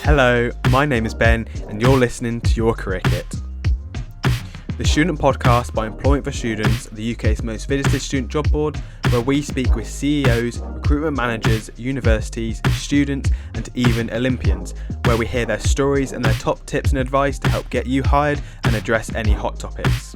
Hello, my name is Ben and you're listening to Your Career Kit, the student podcast by Employment for Students, the UK's most visited student job board, where we speak with CEOs, recruitment managers, universities, students and even Olympians, where we hear their stories and their top tips and advice to help get you hired and address any hot topics.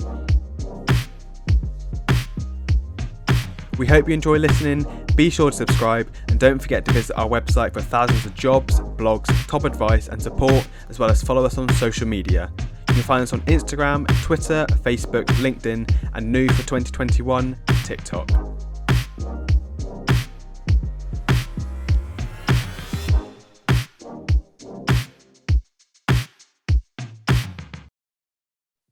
We hope you enjoy listening. Be sure to subscribe and don't forget to visit our website for thousands of jobs, blogs, top advice and support, as well as follow us on social media. You can find us on Instagram, Twitter, Facebook, LinkedIn and new for 2021, TikTok.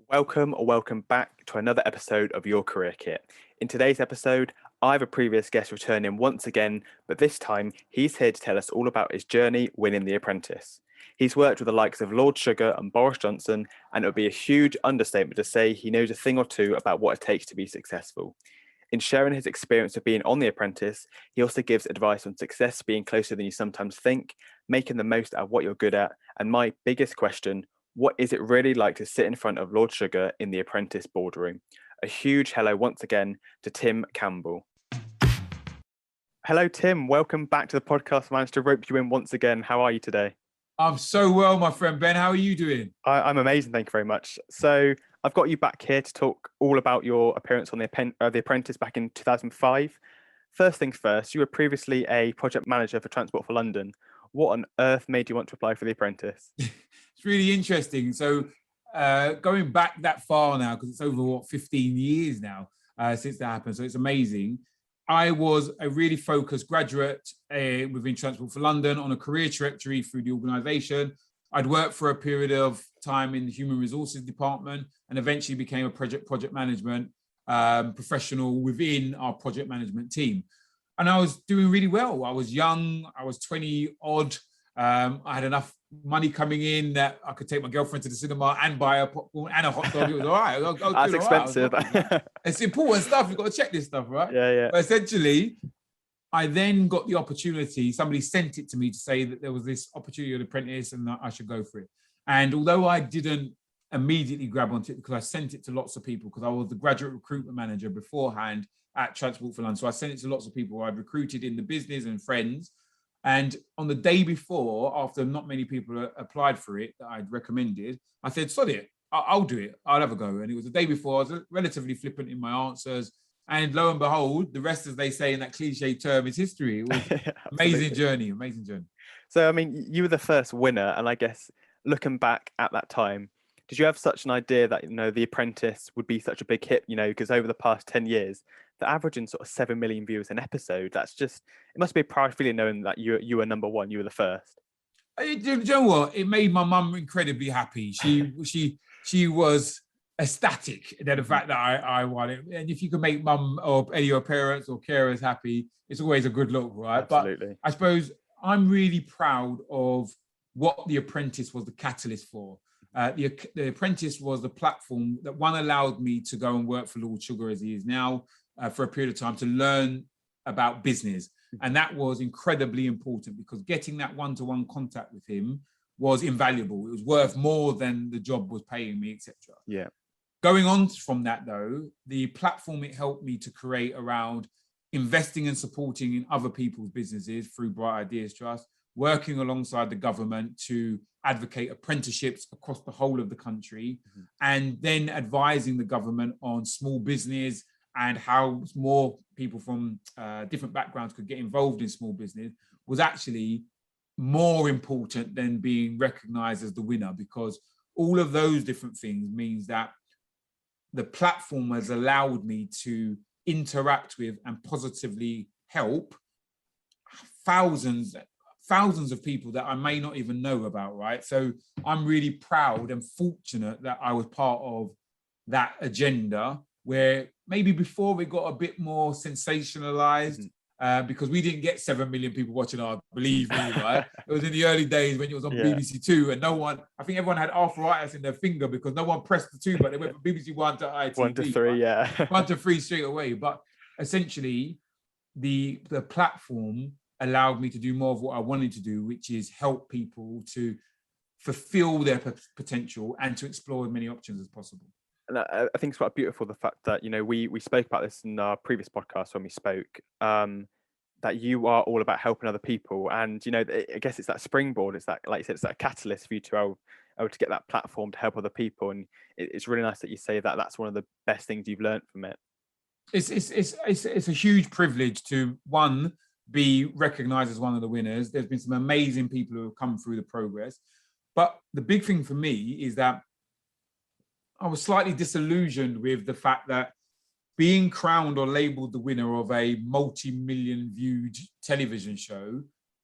Welcome back to another episode of Your Career Kit. In today's episode, I have a previous guest returning once again, but this time he's here to tell us all about his journey winning The Apprentice. He's worked with the likes of Lord Sugar and Boris Johnson, and it would be a huge understatement to say he knows a thing or two about what it takes to be successful. In sharing his experience of being on The Apprentice, he also gives advice on success being closer than you sometimes think, making the most out of what you're good at, and my biggest question, what is it really like to sit in front of Lord Sugar in The Apprentice boardroom? A huge hello once again to Tim Campbell. Hello, Tim. Welcome back to the podcast. I managed to rope you in once again. How are you today? I'm so well, my friend Ben. How are you doing? I'm amazing. Thank you very much. So I've got you back here to talk all about your appearance on The Apprentice back in 2005. First things first, you were previously a project manager for Transport for London. What on earth made you want to apply for The Apprentice? It's really interesting. So going back that far now, because it's over, 15 years now since that happened. So it's amazing. I was a really focused graduate within Transport for London on a career trajectory through the organisation. I'd worked for a period of time in the Human Resources Department and eventually became a project management professional within our project management team. And I was doing really well. I was young. I was 20 odd. I had enough money coming in that I could take my girlfriend to the cinema and buy a popcorn and a hot dog. It was all right. That's expensive. It's important stuff. You've got to check this stuff, right? Yeah. But essentially, I then got the opportunity. Somebody sent it to me to say that there was this opportunity at Apprentice and that I should go for it. And although I didn't immediately grab onto it because I sent it to lots of people because I was the graduate recruitment manager beforehand at Transport for London. So I sent it to lots of people I'd recruited in the business and friends. And on the day before, after not many people applied for it that I'd recommended, I said, sod it, I'll do it. I'll have a go. And it was the day before. I was relatively flippant in my answers. And lo and behold, the rest, as they say in that cliche term, is history. It was amazing journey. So, I mean, you were the first winner. And I guess looking back at that time, did you have such an idea that, The Apprentice would be such a big hit, because over the past 10 years, the averaging sort of 7 million viewers an episode, it must be a proud feeling knowing that you were number one, you were the first. Do you know what? It made my mum incredibly happy. She was ecstatic at the fact that I won it. And if you can make mum or any of your parents or carers happy, it's always a good look, right? Absolutely. But I suppose I'm really proud of what The Apprentice was the catalyst for. The Apprentice was the platform that allowed me to go and work for Lord Sugar as he is now for a period of time to learn about business. And that was incredibly important because getting that one-to-one contact with him was invaluable. It was worth more than the job was paying me, etc. Yeah. Going on from that, though, the platform it helped me to create around investing and supporting in other people's businesses through Bright Ideas Trust, working alongside the government to advocate apprenticeships across the whole of the country, and then advising the government on small business and how more people from different backgrounds could get involved in small business was actually more important than being recognized as the winner, because all of those different things means that the platform has allowed me to interact with and positively help thousands of people that I may not even know about, right? So I'm really proud and fortunate that I was part of that agenda where maybe before we got a bit more sensationalized because we didn't get 7 million people watching our, believe me, right? It was in the early days when it was on BBC Two and I think everyone had arthritis in their finger because no one pressed the two, but they went from BBC One to ITV. 1 to 3, yeah. 1 to 3 straight away. But essentially, the platform allowed me to do more of what I wanted to do, which is help people to fulfill their potential and to explore as many options as possible. And I think it's quite beautiful, the fact that, we spoke about this in our previous podcast when we spoke, that you are all about helping other people. And, I guess it's that springboard. It's that, like you said, it's that catalyst for you to able to get that platform to help other people. And it's really nice that you say that that's one of the best things you've learned from it. It's a huge privilege to, one, be recognized as one of the winners. There's been some amazing people who have come through the progress. But the big thing for me is that I was slightly disillusioned with the fact that being crowned or labeled the winner of a multi-million viewed television show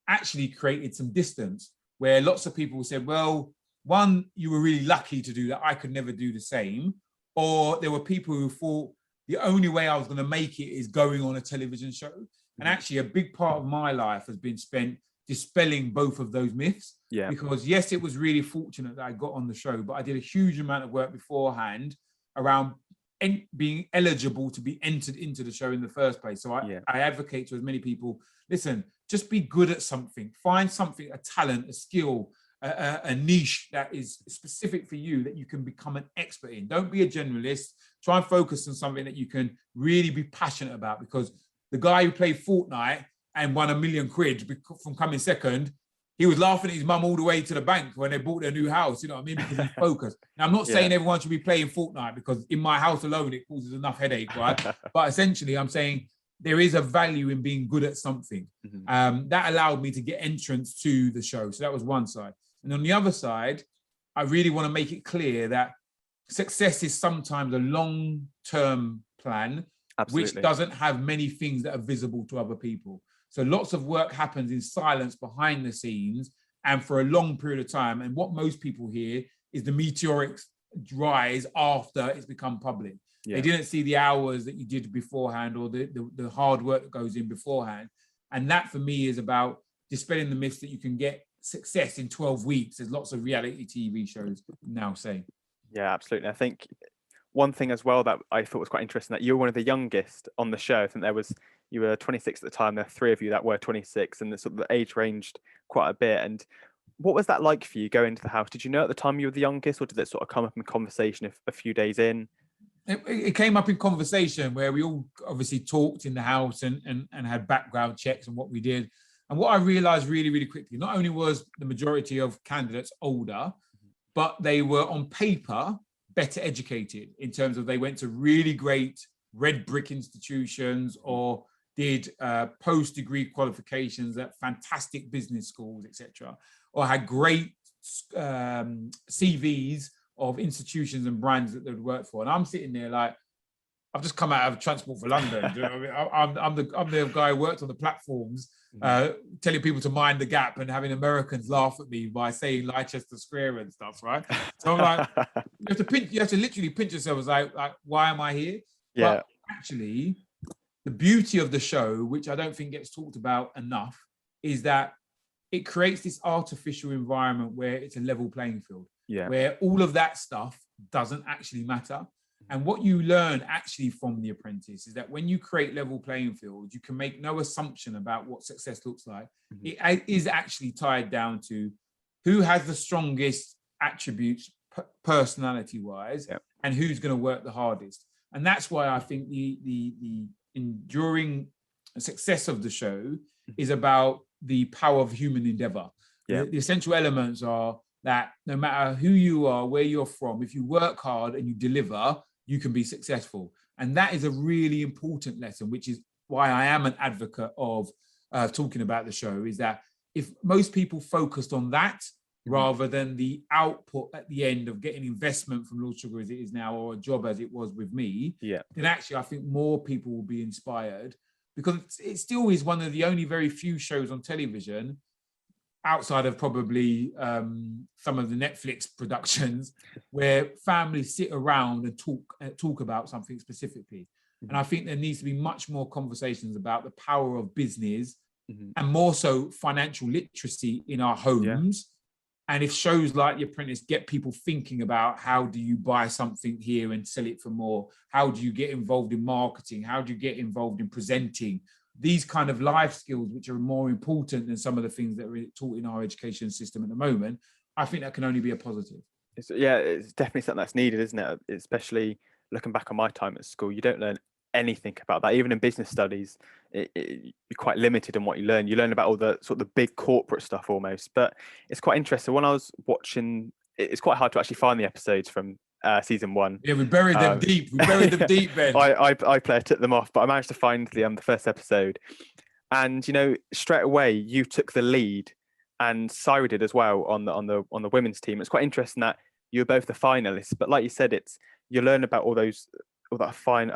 actually created some distance, where lots of people said, well, one, you were really lucky to do that. I could never do the same. Or there were people who thought the only way I was going to make it is going on a television show. And actually a big part of my life has been spent dispelling both of those myths. Yeah. Because yes, it was really fortunate that I got on the show, but I did a huge amount of work beforehand around being eligible to be entered into the show in the first place. So I advocate to as many people, listen, just be good at something, find something, a talent, a skill, a niche that is specific for you that you can become an expert in. Don't be a generalist. Try and focus on something that you can really be passionate about, because the guy who played Fortnite and won £1 million from coming second, he was laughing at his mum all the way to the bank when they bought their new house, you know what I mean? Because he's focused. Now, I'm not saying everyone should be playing Fortnite, because in my house alone, it causes enough headache, right? But essentially, I'm saying there is a value in being good at something. That allowed me to get entrance to the show. So that was one side. And on the other side, I really want to make it clear that success is sometimes a long-term plan, which doesn't have many things that are visible to other people. So lots of work happens in silence behind the scenes and for a long period of time. And what most people hear is the meteoric rise after it's become public. They didn't see the hours that you did beforehand, or the hard work that goes in beforehand. And that for me is about dispelling the myths that you can get success in 12 weeks, as lots of reality TV shows now say. Yeah, absolutely. I think one thing as well that I thought was quite interesting, that you were one of the youngest on the show. I think you were 26 at the time. There are 3 of you that were 26, and the sort of the age ranged quite a bit. And what was that like for you going into the house? Did you know at the time you were the youngest, or did it sort of come up in conversation a few days in? It came up in conversation where we all obviously talked in the house and had background checks on what we did. And what I realized really, really quickly, not only was the majority of candidates older, but they were on paper better educated, in terms of they went to really great red brick institutions or did post-degree qualifications at fantastic business schools, etc., or had great CVs of institutions and brands that they'd worked for. And I'm sitting there like, I've just come out of Transport for London. Do you know what I mean? I'm the guy who worked on the platforms, telling people to mind the gap and having Americans laugh at me by saying Leicester Square and stuff, right? So I'm like, you have to literally pinch yourself as like, why am I here? Yeah. But actually, the beauty of the show, which I don't think gets talked about enough, is that it creates this artificial environment where it's a level playing field, where all of that stuff doesn't actually matter. And what you learn actually from The Apprentice is that when you create level playing fields, you can make no assumption about what success looks like. It is actually tied down to who has the strongest attributes personality-wise, and who's going to work the hardest. And that's why I think the enduring success of the show is about the power of human endeavor. The essential elements are that no matter who you are, where you're from, if you work hard and you deliver, you can be successful. And that is a really important lesson, which is why I am an advocate of talking about the show, is that if most people focused on that rather than the output at the end of getting investment from Lord Sugar as it is now, or a job as it was with me, then actually I think more people will be inspired, because it still is one of the only very few shows on television, outside of probably some of the Netflix productions, where families sit around and talk about something specifically. And I think there needs to be much more conversations about the power of business and more so financial literacy in our homes. And if shows like The Apprentice get people thinking about how do you buy something here and sell it for more? How do you get involved in marketing? How do you get involved in presenting? these kind of life skills, which are more important than some of the things that are taught in our education system at the moment, I think that can only be a positive. It's definitely something that's needed, isn't it? Especially looking back on my time at school, you don't learn anything about that. Even in business studies, you're quite limited in what you learn. You learn about all the sort of the big corporate stuff almost. But it's quite interesting. When I was watching, it's quite hard to actually find the episodes from season 1. Yeah, we buried them deep. We buried them deep, Ben. I took them off, but I managed to find the first episode. And straight away you took the lead, and Syra did as well on the women's team. It's quite interesting that you're both the finalists, but like you said, you learn about all that fine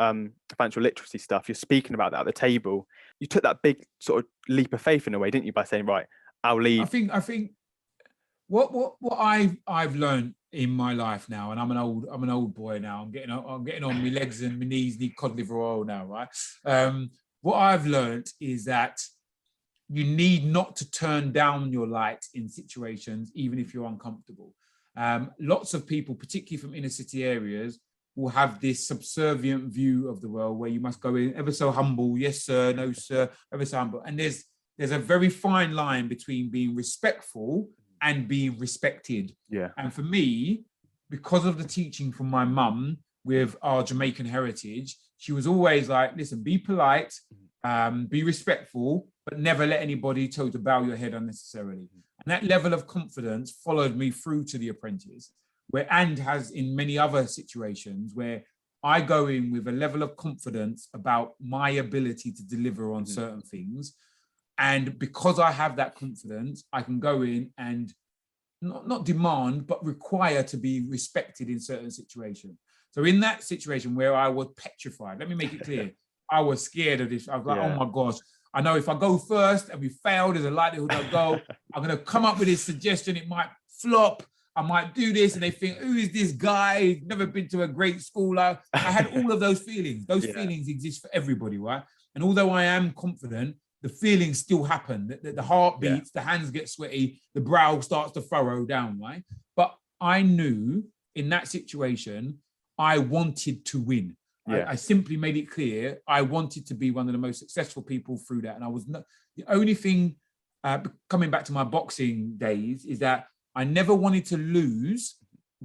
financial literacy stuff. You're speaking about that at the table. You took that big sort of leap of faith in a way, didn't you, by saying, right, I'll lead. I think what I've learned in my life now, and I'm an old boy now. I'm getting on my legs and my knees need cod liver oil now, right? What I've learned is that you need not to turn down your light in situations, even if you're uncomfortable. Lots of people, particularly from inner city areas, will have this subservient view of the world where you must go in ever so humble, yes sir, no sir, ever so humble. And there's a very fine line between being respectful and being respected. Yeah. And for me, because of the teaching from my mum with our Jamaican heritage, she was always like, listen, be polite, be respectful, but never let anybody tell you to bow your head unnecessarily. And that level of confidence followed me through to The Apprentice, and has in many other situations where I go in with a level of confidence about my ability to deliver on certain things. And because I have that confidence, I can go in and not demand, but require to be respected in certain situations. So in that situation where I was petrified, let me make it clear, I was scared of this. I was like, oh my gosh, I know if I go first and we fail, there's a likelihood I'll go. I'm going to come up with this suggestion. It might flop. I might do this. And they think, who is this guy? He's never been to a great school. I had all of those feelings. Those feelings exist for everybody, right? And although I am confident, the feelings still happen. The heart beats, the hands get sweaty, the brow starts to furrow down, right? But I knew in that situation, I wanted to win. Yeah. I simply made it clear I wanted to be one of the most successful people through that. And I was not, the only thing, coming back to my boxing days, is that I never wanted to lose,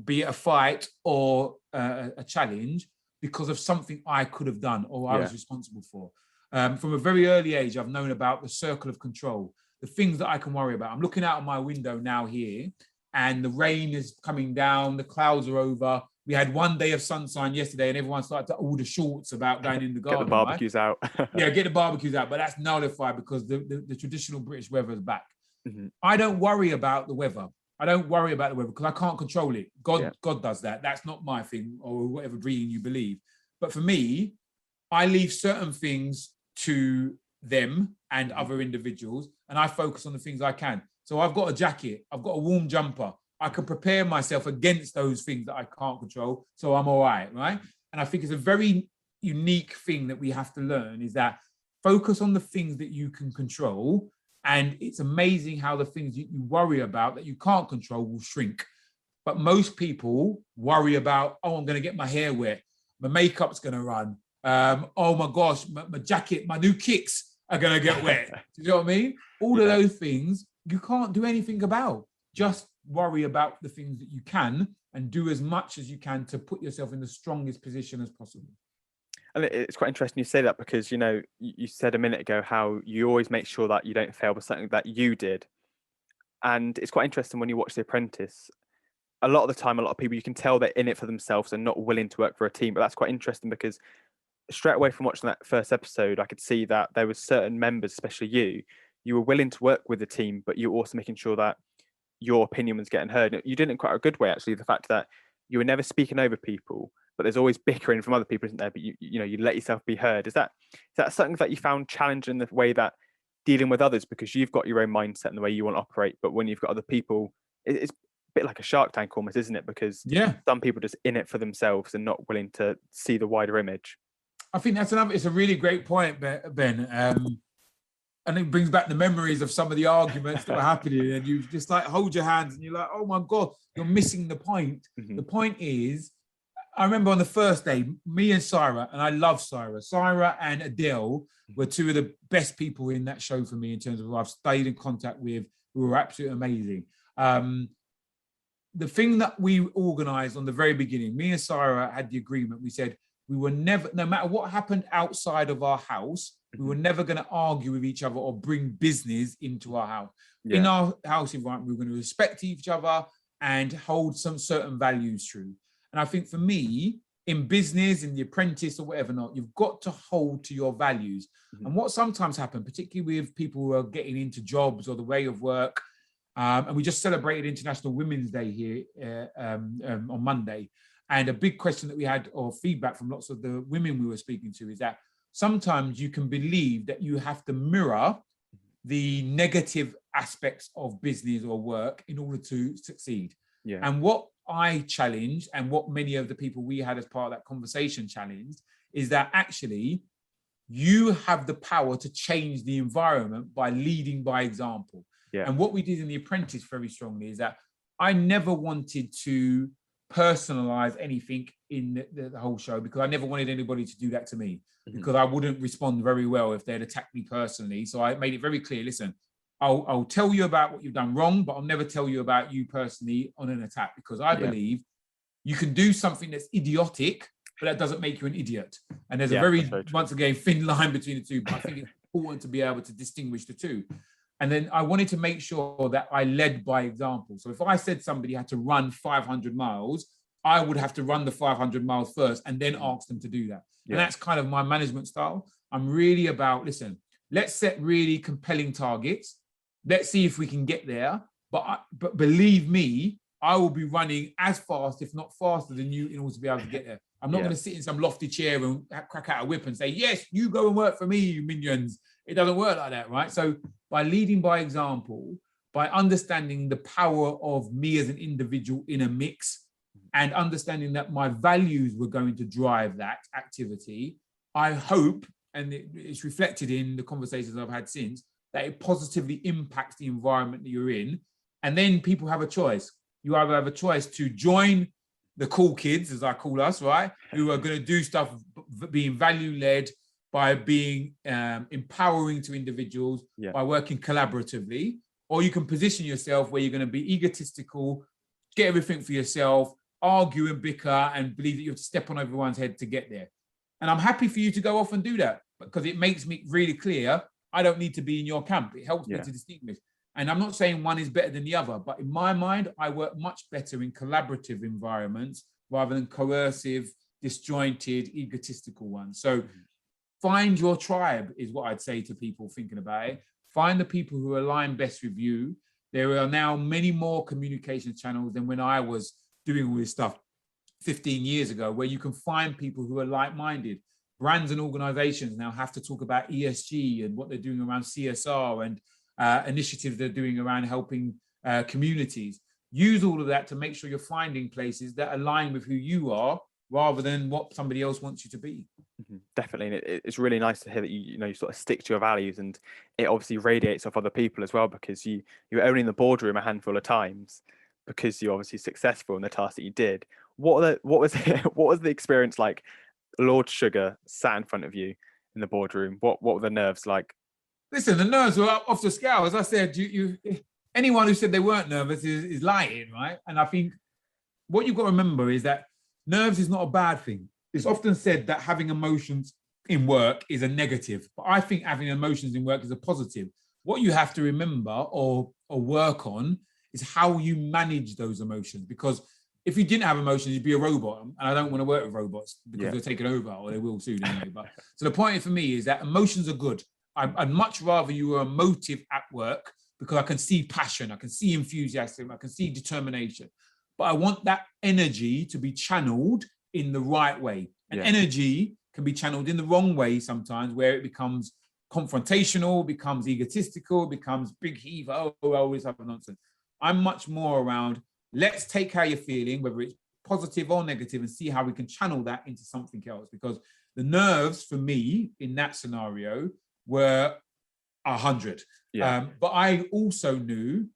be it a fight or a challenge, because of something I could have done or I was responsible for. From a very early age, I've known about the circle of control, the things that I can worry about. I'm looking out of my window now here, and the rain is coming down, the clouds are over. We had one day of sunshine yesterday, and everyone started to order shorts about going in the garden. Get the barbecues out. Yeah, get the barbecues out, but that's nullified because the traditional British weather is back. I don't worry about the weather. I don't worry about the weather because I can't control it. God does that. That's not my thing, or whatever dream you believe. But for me, I leave certain things to them and other individuals, and I focus on the things I can. So I've got a jacket, I've got a warm jumper. I can prepare myself against those things that I can't control, so I'm all right? And I think it's a very unique thing that we have to learn, is that focus on the things that you can control. And it's amazing how the things you worry about that you can't control will shrink. But most people worry about, oh, I'm going to get my hair wet, my makeup's going to run. Oh my gosh, my jacket, my new kicks are going to get wet. Do you know what I mean? All of those things you can't do anything about. Just worry about the things that you can and do as much as you can to put yourself in the strongest position as possible. And it's quite interesting you say that, because, you said a minute ago how you always make sure that you don't fail with something that you did. And it's quite interesting when you watch The Apprentice, a lot of the time, a lot of people, you can tell they're in it for themselves and not willing to work for a team. But that's quite interesting, because straight away from watching that first episode, I could see that there were certain members, especially you were willing to work with the team, but you were also making sure that your opinion was getting heard. You did it in quite a good way, actually, the fact that you were never speaking over people, but there's always bickering from other people, isn't there? But you let yourself be heard. Is that something that you found challenging, the way that dealing with others, because you've got your own mindset and the way you want to operate, but when you've got other people, it's a bit like a Shark Tank almost, isn't it? Because some people are just in it for themselves and not willing to see the wider image. I think it's a really great point, Ben. And it brings back the memories of some of the arguments that were happening, and you just like hold your hands and you're like, oh my God, you're missing the point. The point is, I remember on the first day, me and Syra, and I love Syra and Adele were two of the best people in that show for me in terms of who I've stayed in contact with, who were absolutely amazing. The thing that we organized on the very beginning, me and Syra had the agreement. We said we were never, no matter what happened outside of our house, we were never going to argue with each other or bring business into our house. In our house environment, we were going to respect each other and hold some certain values true. And I think for me, in business, in the Apprentice or whatever not, you've got to hold to your values. And what sometimes happens, particularly with people who are getting into jobs or the way of work, and we just celebrated International Women's Day here on Monday. And a big question that we had, or feedback from lots of the women we were speaking to, is that sometimes you can believe that you have to mirror the negative aspects of business or work in order to succeed. And what I challenged, and what many of the people we had as part of that conversation challenged, is that actually you have the power to change the environment by leading by example. And what we did in The Apprentice very strongly is that I never wanted to personalize anything in the whole show, because I never wanted anybody to do that to me, because I wouldn't respond very well if they'd attacked me personally. So I made it very clear, listen, I'll tell you about what you've done wrong, but I'll never tell you about you personally on an attack, because I believe you can do something that's idiotic, but that doesn't make you an idiot. And there's a very, once again, thin line between the two, but I think it's important to be able to distinguish the two. And then I wanted to make sure that I led by example. So if I said somebody had to run 500 miles, I would have to run the 500 miles first and then ask them to do that. And that's kind of my management style. I'm really about, listen, let's set really compelling targets. Let's see if we can get there. But believe me, I will be running as fast, if not faster than you, in order to be able to get there. I'm not going to sit in some lofty chair and crack out a whip and say, yes, you go and work for me, you minions. It doesn't work like that, right? So by leading by example, by understanding the power of me as an individual in a mix, and understanding that my values were going to drive that activity, I hope, and it's reflected in the conversations I've had since, that it positively impacts the environment that you're in. And then people have a choice. You either have a choice to join the cool kids, as I call us, right? Who are going to do stuff being value-led, by being empowering to individuals, by working collaboratively, or you can position yourself where you're going to be egotistical, get everything for yourself, argue and bicker, and believe that you have to step on everyone's head to get there. And I'm happy for you to go off and do that, because it makes me really clear I don't need to be in your camp. It helps me to distinguish. And I'm not saying one is better than the other, but in my mind, I work much better in collaborative environments rather than coercive, disjointed, egotistical ones. So find your tribe is what I'd say to people thinking about it. Find the people who align best with you. There are now many more communication channels than when I was doing all this stuff 15 years ago, where you can find people who are like-minded. Brands and organizations now have to talk about ESG and what they're doing around CSR and initiatives they're doing around helping communities. Use all of that to make sure you're finding places that align with who you are, rather than what somebody else wants you to be. Definitely. And it's really nice to hear that you sort of stick to your values, and it obviously radiates off other people as well, because you're only in the boardroom a handful of times because you're obviously successful in the task that you did. What was the experience like? Lord Sugar sat in front of you in the boardroom. What were the nerves like? Listen, the nerves were off the scale. As I said, anyone who said they weren't nervous is lying, right? And I think what you've got to remember is that nerves is not a bad thing. It's often said that having emotions in work is a negative, but I think having emotions in work is a positive. What you have to remember or work on is how you manage those emotions, because if you didn't have emotions, you'd be a robot, and I don't want to work with robots because they're taken over, or they will soon anyway. But so the point for me is that emotions are good. I'd much rather you were emotive at work, because I can see passion, I can see enthusiasm, I can see determination. But I want that energy to be channeled in the right way. And energy can be channeled in the wrong way sometimes, where it becomes confrontational, becomes egotistical, becomes big heave, I always have nonsense. I'm much more around, let's take how you're feeling, whether it's positive or negative, and see how we can channel that into something else. Because the nerves for me in that scenario were 100. But I also knew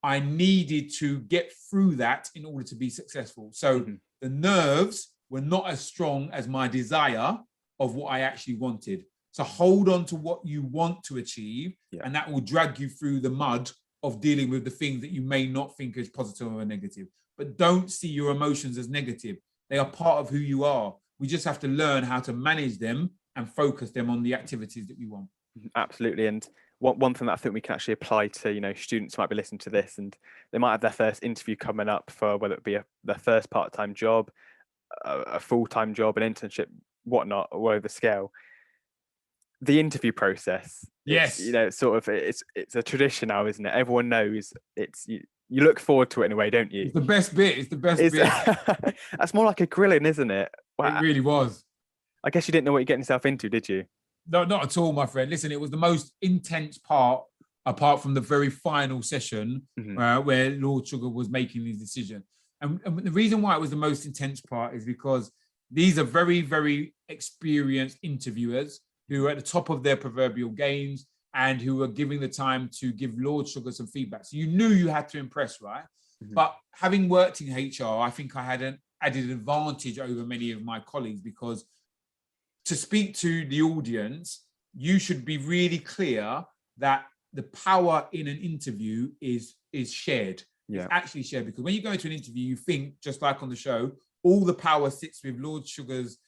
I needed to get through that in order to be successful. So the nerves were not as strong as my desire of what I actually wanted. So hold on to what you want to achieve, and that will drag you through the mud of dealing with the things that you may not think is positive or negative. But don't see your emotions as negative. They are part of who you are. We just have to learn how to manage them and focus them on the activities that we want. Absolutely. And one thing that I think we can actually apply to, students might be listening to this and they might have their first interview coming up for whether it be their first part-time job, a full-time job, an internship, whatnot, or over the scale. The interview process, yes, it's a tradition now, isn't it? Everyone knows you look forward to it in a way, don't you? It's the best bit. It's the best bit. That's more like a grilling, isn't it? Well, it really was. I guess you didn't know what you're getting yourself into, did you? No, not at all, my friend. Listen, it was the most intense part, apart from the very final session where Lord Sugar was making his decision. And the reason why it was the most intense part is because these are very, very experienced interviewers who are at the top of their proverbial games and who are giving the time to give Lord Sugar some feedback. So you knew you had to impress, right? But having worked in HR, I think I had an added advantage over many of my colleagues, because to speak to the audience, you should be really clear that the power in an interview is shared. It's actually shared, because when you go into an interview, you think, just like on the show, all the power sits with Lord Sugar's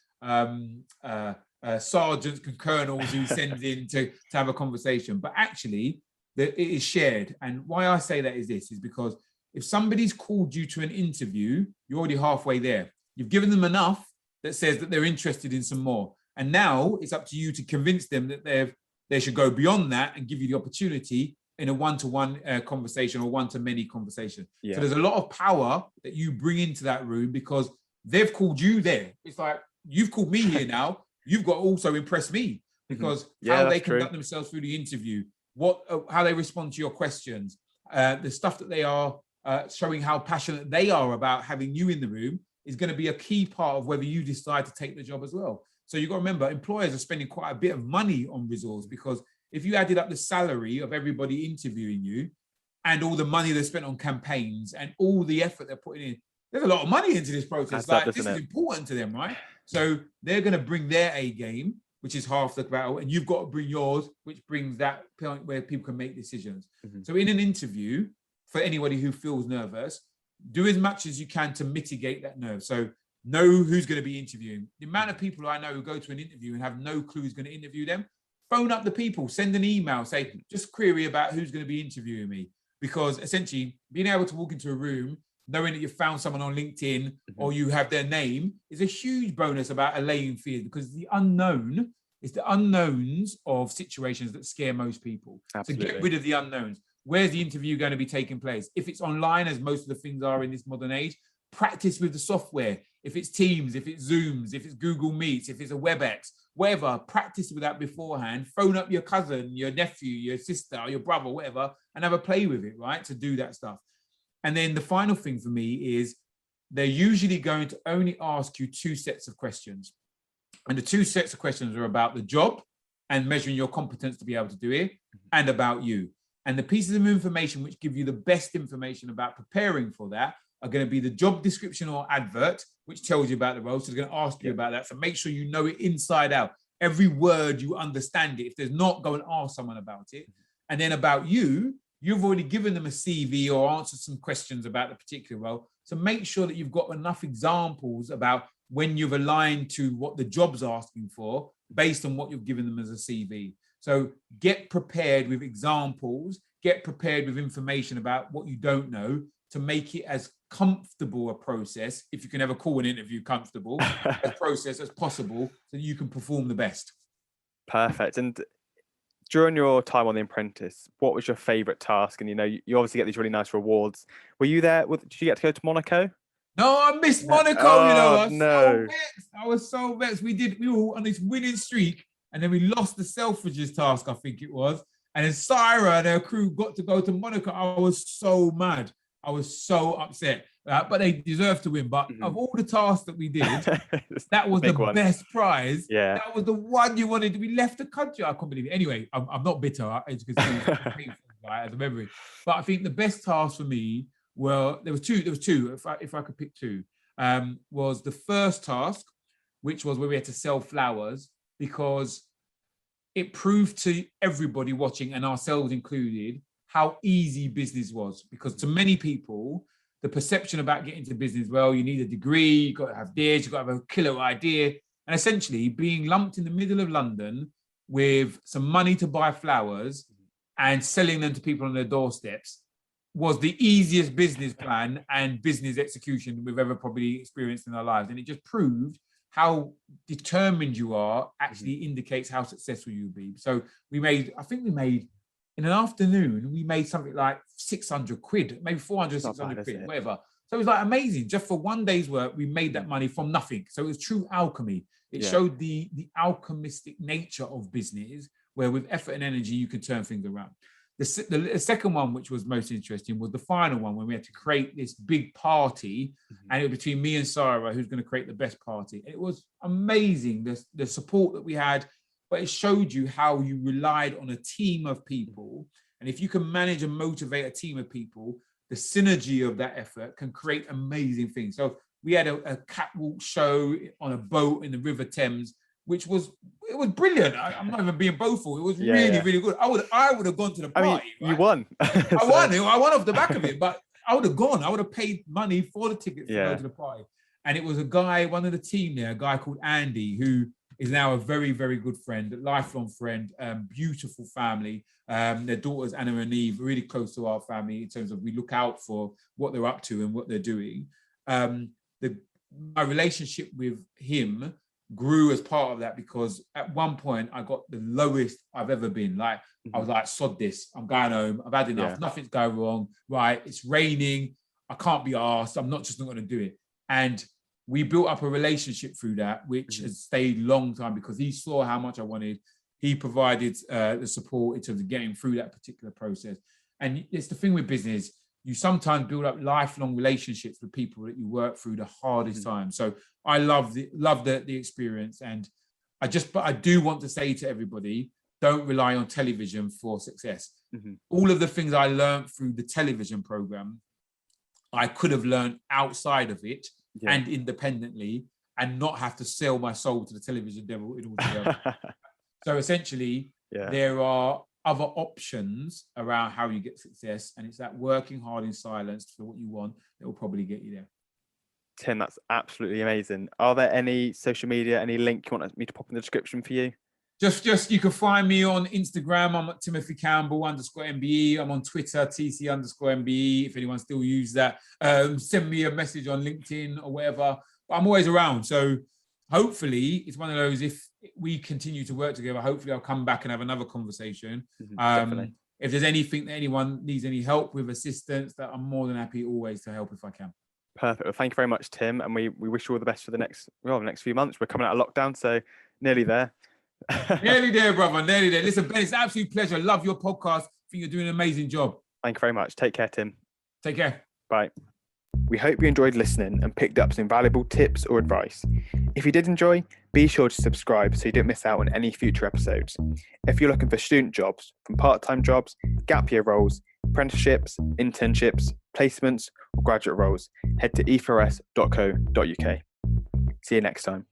sergeants and colonels who sends in to have a conversation. But actually, it is shared. And why I say that is because if somebody's called you to an interview, you're already halfway there. You've given them enough that says that they're interested in some more. And now it's up to you to convince them that they should go beyond that and give you the opportunity in a one-to-one conversation or one-to-many conversation. So there's a lot of power that you bring into that room because they've called you there. It's like, you've called me here now. You've got to also impress me, because how they conduct themselves through the interview, how they respond to your questions, the stuff that they are showing how passionate they are about having you in the room is going to be a key part of whether you decide to take the job as well. So you've got to remember, employers are spending quite a bit of money on resource, because if you added up the salary of everybody interviewing you and all the money they spent on campaigns and all the effort they're putting in, there's a lot of money into this process. This is important to them, right? So they're going to bring their A game, which is half the battle, and you've got to bring yours, which brings that point where people can make decisions. So in an interview, for anybody who feels nervous, do as much as you can to mitigate that nerve. So know who's going to be interviewing. The amount of people I know who go to an interview and have no clue who's going to interview them, phone up the people, send an email, say, just query about who's going to be interviewing me. Because essentially, being able to walk into a room, knowing that you've found someone on LinkedIn or you have their name is a huge bonus about allaying fears, because the unknown is the unknowns of situations that scare most people. Absolutely. So get rid of the unknowns. Where's the interview going to be taking place? If it's online, as most of the things are in this modern age, practice with the software. If it's Teams, if it's Zooms, if it's Google Meets, if it's a WebEx, whatever, practice with that beforehand. Phone up your cousin, your nephew, your sister, or your brother, whatever, and have a play with it, right? To do that stuff. And then the final thing for me is they're usually going to only ask you 2 sets of questions. And the 2 sets of questions are about the job and measuring your competence to be able to do it, and about you. And the pieces of information which give you the best information about preparing for that are going to be the job description or advert, which tells you about the role. So it's going to ask you about that. So make sure you know it inside out. Every word, you understand it. If there's not, go and ask someone about it. And then about you, you've already given them a CV or answered some questions about the particular role. So make sure that you've got enough examples about when you've aligned to what the job's asking for based on what you've given them as a CV. So get prepared with examples, get prepared with information about what you don't know to make it as comfortable a process, if you can ever call an interview comfortable, a process as possible so that you can perform the best. Perfect. And during your time on The Apprentice, what was your favourite task? And you obviously get these really nice rewards. Were you there? Did you get to go to Monaco? No, I missed Monaco. Oh, I was so vexed. We were on this winning streak, and then we lost the Selfridges task, I think it was. And then Syra and her crew got to go to Monaco. I was so mad. I was so upset. But they deserved to win. But of all the tasks that we did, that was the best prize. Yeah. That was the one you wanted. We left the country. I can't believe it. Anyway, I'm not bitter, as you can see, as a memory. But I think the best task for me, well, there was two. If I could pick 2. was the first task, which was where we had to sell flowers, because it proved to everybody watching, and ourselves included, how easy business was. Because to many people, the perception about getting into business, well, you need a degree, you've got to have this, you've got to have a killer idea. And essentially being lumped in the middle of London with some money to buy flowers and selling them to people on their doorsteps was the easiest business plan and business execution we've ever probably experienced in our lives. And it just proved how determined you are actually indicates how successful you'll be. So I think we made, in an afternoon, we made something like 600 quid, maybe 400, 600 quid, whatever. So it was like amazing. Just for one day's work, we made that money from nothing. So it was true alchemy. It showed the alchemistic nature of business, where with effort and energy, you can turn things around. The second one, which was most interesting, was the final one, when we had to create this big party, and it was between me and Sarah, who's going to create the best party. It was amazing, the support that we had, but it showed you how you relied on a team of people. And if you can manage and motivate a team of people, the synergy of that effort can create amazing things. So we had a catwalk show on a boat in the River Thames, which was brilliant. I'm not even being boastful. It was really good. I would have gone to the party. I mean, you won. I won off the back of it, but I would have gone. I would have paid money for the tickets to go to the party. And it was a guy, one of the team there, a guy called Andy, who is now a very, very good friend, a lifelong friend, beautiful family. Their daughters, Anna and Eve, really close to our family in terms of we look out for what they're up to and what they're doing. My relationship with him grew as part of that, because at one point I got the lowest I've ever been. Like, I was like, sod this, I'm going home, I've had enough, nothing's going wrong, right? It's raining, I can't be asked, I'm not going to do it. And we built up a relationship through that, which has stayed a long time, because he saw how much I wanted. He provided the support in terms of getting through that particular process. And it's the thing with business, you sometimes build up lifelong relationships with people that you work through the hardest time. So I love the experience. And I do want to say to everybody, don't rely on television for success. All of the things I learned through the television program, I could have learned outside of it and independently, and not have to sell my soul to the television devil in order to be able. So essentially, there are other options around how you get success, and it's that working hard in silence for what you want that will probably get you there. Tim, that's absolutely amazing. Are there any social media, any link you want me to pop in the description for you? Just you can find me on Instagram. I'm at Timothy Campbell _MBE. I'm on Twitter, TC_MBE. If anyone still uses that, send me a message on LinkedIn or whatever. But I'm always around. So hopefully it's one of those, if we continue to work together, hopefully I'll come back and have another conversation. If there's anything that anyone needs any help with, assistance, that I'm more than happy always to help if I can. Perfect. Well, thank you very much, Tim. And we wish you all the best for the next few months. We're coming out of lockdown, so nearly there. Nearly there, brother. Nearly there. Listen, Ben, it's an absolute pleasure. Love your podcast. I think you're doing an amazing job. Thank you very much. Take care, Tim. Take care. Bye. We hope you enjoyed listening and picked up some valuable tips or advice. If you did enjoy, be sure to subscribe so you don't miss out on any future episodes. If you're looking for student jobs, from part-time jobs, gap year roles, apprenticeships, internships, placements, or graduate roles, head to e4s.co.uk. See you next time.